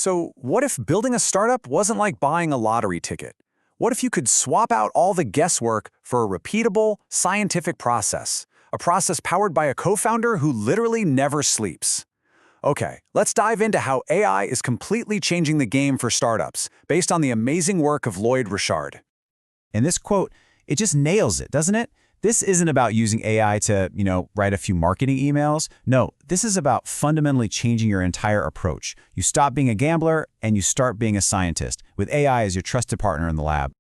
So, what if building a startup wasn't like buying a lottery ticket? What if you could swap out all the guesswork for a repeatable, scientific process? A process powered by a co-founder who literally never sleeps. Okay, let's dive into how AI is completely changing the game for startups, based on the amazing work of Lloyd Richard. And this quote, it just nails it, doesn't it? This isn't about using AI to, write a few marketing emails. No, this is about fundamentally changing your entire approach. You stop being a gambler and you start being a scientist, with AI as your trusted partner in the lab.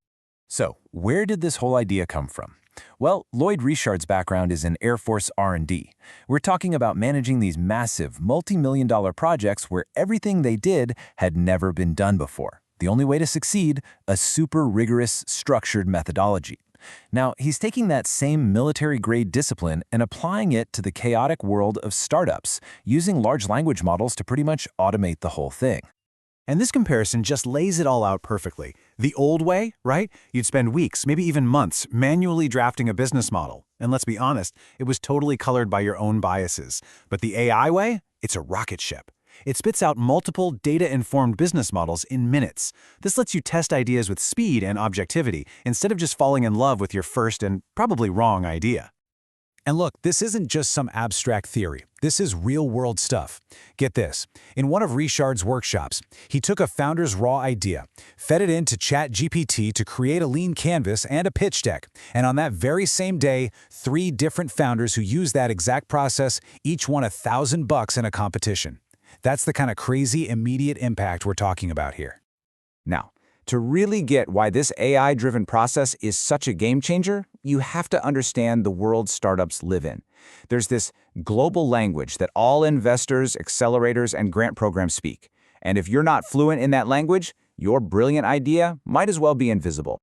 So, where did this whole idea come from? Well, Lloyd Richard's background is in Air Force R&D. We're talking about managing these massive, multi-million-dollar projects where everything they did had never been done before. The only way to succeed, a super rigorous, structured methodology. Now, he's taking that same military-grade discipline and applying it to the chaotic world of startups, using large language models to pretty much automate the whole thing. And this comparison just lays it all out perfectly. The old way, right? You'd spend weeks, maybe even months, manually drafting a business model. And let's be honest, it was totally colored by your own biases. But the AI way? It's a rocket ship. It spits out multiple data-informed business models in minutes. This lets you test ideas with speed and objectivity, instead of just falling in love with your first and probably wrong idea. And look, this isn't just some abstract theory. This is real-world stuff. Get this. In one of Richard's workshops, he took a founder's raw idea, fed it into ChatGPT to create a lean canvas and a pitch deck. And on that very same day, 3 different founders who used that exact process each won $1,000 in a competition. That's the kind of crazy, immediate impact we're talking about here. Now, to really get why this AI-driven process is such a game changer, you have to understand the world startups live in. There's this global language that all investors, accelerators, and grant programs speak. And if you're not fluent in that language, your brilliant idea might as well be invisible.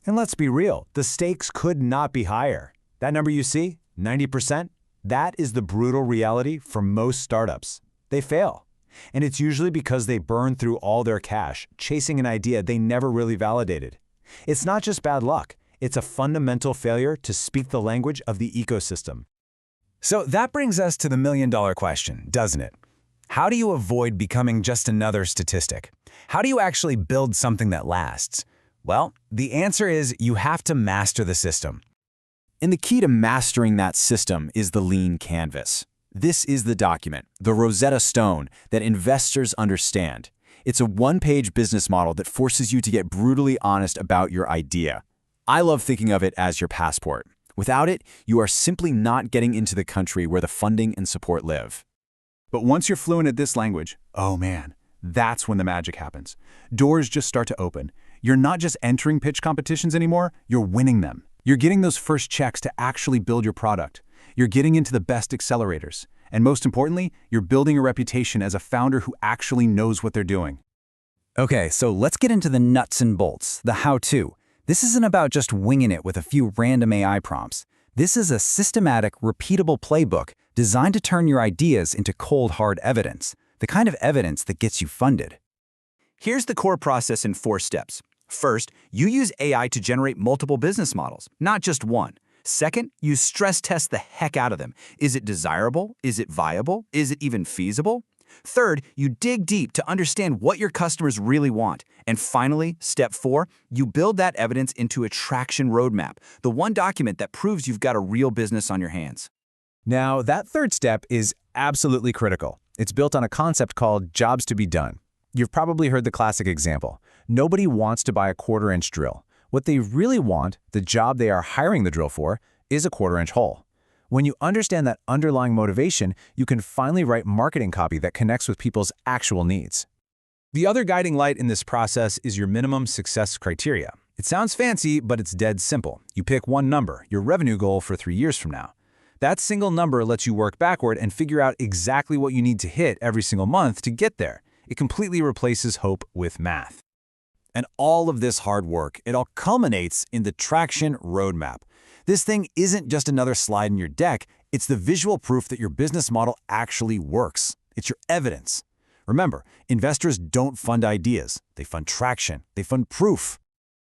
And let's be real, the stakes could not be higher. That number you see, 90%, that is the brutal reality for most startups. They fail. And it's usually because they burn through all their cash, chasing an idea they never really validated. It's not just bad luck, it's a fundamental failure to speak the language of the ecosystem. So that brings us to the million-dollar question, doesn't it? How do you avoid becoming just another statistic? How do you actually build something that lasts? Well, the answer is you have to master the system. And the key to mastering that system is the lean canvas. This is the document, the Rosetta Stone, that investors understand. It's a one-page business model that forces you to get brutally honest about your idea. I love thinking of it as your passport. Without it, you are simply not getting into the country where the funding and support live. But once you're fluent at this language, oh man, that's when the magic happens. Doors just start to open. You're not just entering pitch competitions anymore, you're winning them. You're getting those first checks to actually build your product. You're getting into the best accelerators. And most importantly, you're building a reputation as a founder who actually knows what they're doing. Okay, so let's get into the nuts and bolts, the how-to. This isn't about just winging it with a few random AI prompts. This is a systematic, repeatable playbook designed to turn your ideas into cold, hard evidence, the kind of evidence that gets you funded. Here's the core process in 4 steps. First, you use AI to generate multiple business models, not just one. Second, you stress test the heck out of them. Is it desirable? Is it viable? Is it even feasible? Third, you dig deep to understand what your customers really want. And finally, step 4, you build that evidence into a traction roadmap, the one document that proves you've got a real business on your hands. Now, that third step is absolutely critical. It's built on a concept called jobs to be done. You've probably heard the classic example. Nobody wants to buy a quarter-inch drill. What they really want, the job they are hiring the drill for, is a quarter-inch hole. When you understand that underlying motivation, you can finally write marketing copy that connects with people's actual needs. The other guiding light in this process is your minimum success criteria. It sounds fancy, but it's dead simple. You pick one number, your revenue goal for 3 years from now. That single number lets you work backward and figure out exactly what you need to hit every single month to get there. It completely replaces hope with math. And all of this hard work, it all culminates in the traction roadmap. This thing isn't just another slide in your deck, it's the visual proof that your business model actually works. It's your evidence. Remember, investors don't fund ideas, they fund traction, they fund proof.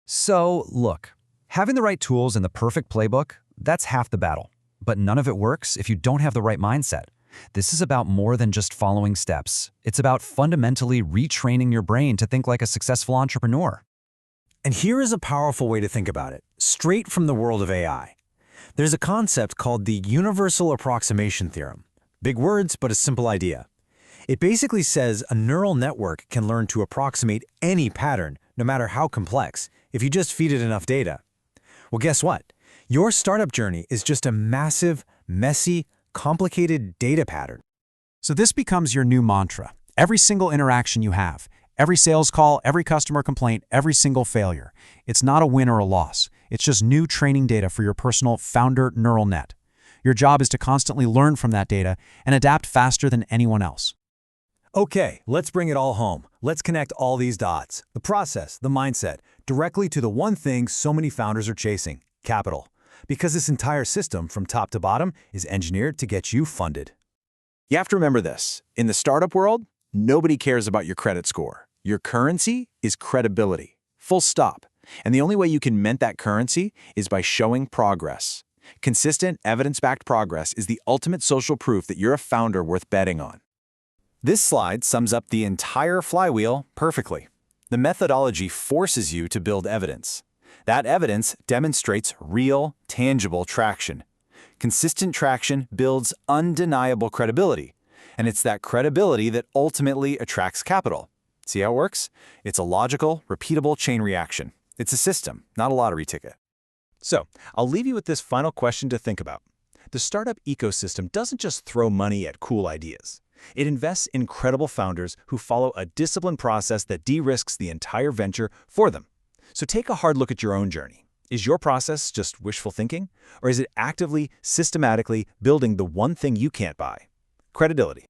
So, look, having the right tools and the perfect playbook, that's half the battle. But none of it works if you don't have the right mindset. This is about more than just following steps. It's about fundamentally retraining your brain to think like a successful entrepreneur. And here is a powerful way to think about it, straight from the world of AI. There's a concept called the universal approximation theorem. Big words, but a simple idea. It basically says a neural network can learn to approximate any pattern, no matter how complex, if you just feed it enough data. Well, guess what? Your startup journey is just a massive, messy, complicated data pattern. So this becomes your new mantra. Every single interaction you have, every sales call, every customer complaint, every single failure. It's not a win or a loss. It's just new training data for your personal founder neural net. Your job is to constantly learn from that data and adapt faster than anyone else. Okay, let's bring it all home. Let's connect all these dots, the process, the mindset, directly to the one thing so many founders are chasing, capital. Because this entire system, from top to bottom, is engineered to get you funded. You have to remember this. In the startup world, nobody cares about your credit score. Your currency is credibility. Full stop. And the only way you can mint that currency is by showing progress. Consistent, evidence-backed progress is the ultimate social proof that you're a founder worth betting on. This slide sums up the entire flywheel perfectly. The methodology forces you to build evidence. That evidence demonstrates real, tangible traction. Consistent traction builds undeniable credibility, and it's that credibility that ultimately attracts capital. See how it works? It's a logical, repeatable chain reaction. It's a system, not a lottery ticket. So, I'll leave you with this final question to think about. The startup ecosystem doesn't just throw money at cool ideas. It invests in credible founders who follow a disciplined process that de-risks the entire venture for them. So take a hard look at your own journey. Is your process just wishful thinking? Or is it actively, systematically building the one thing you can't buy? Credibility.